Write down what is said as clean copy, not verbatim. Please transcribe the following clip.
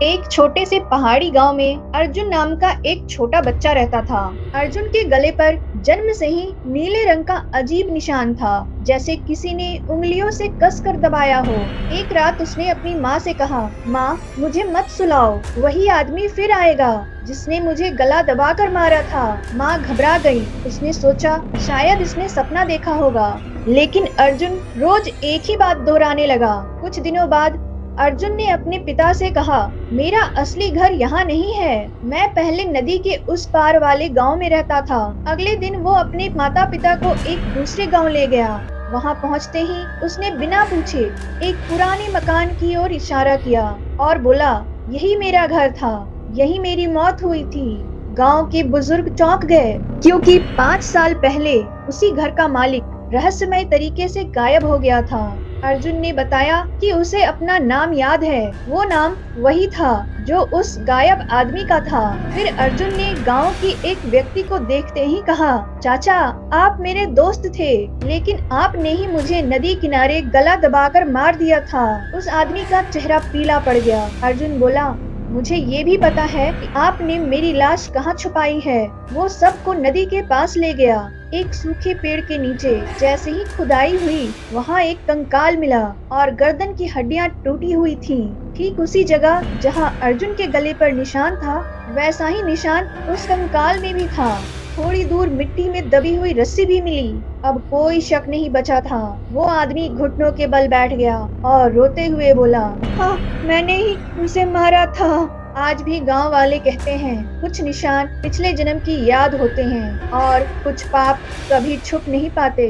एक छोटे से पहाड़ी गांव में अर्जुन नाम का एक छोटा बच्चा रहता था। अर्जुन के गले पर जन्म से ही नीले रंग का अजीब निशान था, जैसे किसी ने उंगलियों से कसकर दबाया हो। एक रात उसने अपनी माँ से कहा, माँ, मुझे मत सुलाओ, वही आदमी फिर आएगा जिसने मुझे गला दबाकर मारा था। माँ घबरा गई। उसने सोचा शायद इसने सपना देखा होगा, लेकिन अर्जुन रोज एक ही बात दोहराने लगा। कुछ दिनों बाद अर्जुन ने अपने पिता से कहा, मेरा असली घर यहाँ नहीं है, मैं पहले नदी के उस पार वाले गांव में रहता था। अगले दिन वो अपने माता पिता को एक दूसरे गांव ले गया। वहां पहुंचते ही उसने बिना पूछे एक पुराने मकान की ओर इशारा किया और बोला, यही मेरा घर था, यही मेरी मौत हुई थी। गांव के बुजुर्ग चौंक गए, क्योंकि 5 साल पहले उसी घर का मालिक रहस्यमय तरीके से गायब हो गया था। अर्जुन ने बताया कि उसे अपना नाम याद है, वो नाम वही था जो उस गायब आदमी का था। फिर अर्जुन ने गांव की एक व्यक्ति को देखते ही कहा, चाचा, आप मेरे दोस्त थे, लेकिन आपने ही मुझे नदी किनारे गला दबाकर मार दिया था। उस आदमी का चेहरा पीला पड़ गया। अर्जुन बोला, मुझे ये भी पता है कि आपने मेरी लाश कहाँ छुपाई है। वो सबको नदी के पास ले गया। एक सूखे पेड़ के नीचे जैसे ही खुदाई हुई, वहाँ एक कंकाल मिला और गर्दन की हड्डियाँ टूटी हुई थीं। ठीक उसी जगह जहाँ अर्जुन के गले पर निशान था, वैसा ही निशान उस कंकाल में भी था। थोड़ी दूर मिट्टी में दबी हुई रस्सी भी मिली। अब कोई शक नहीं बचा था। वो आदमी घुटनों के बल बैठ गया और रोते हुए बोला, हाँ, मैंने ही उसे मारा था। आज भी गांव वाले कहते हैं, कुछ निशान पिछले जन्म की याद होते हैं और कुछ पाप कभी छुप नहीं पाते।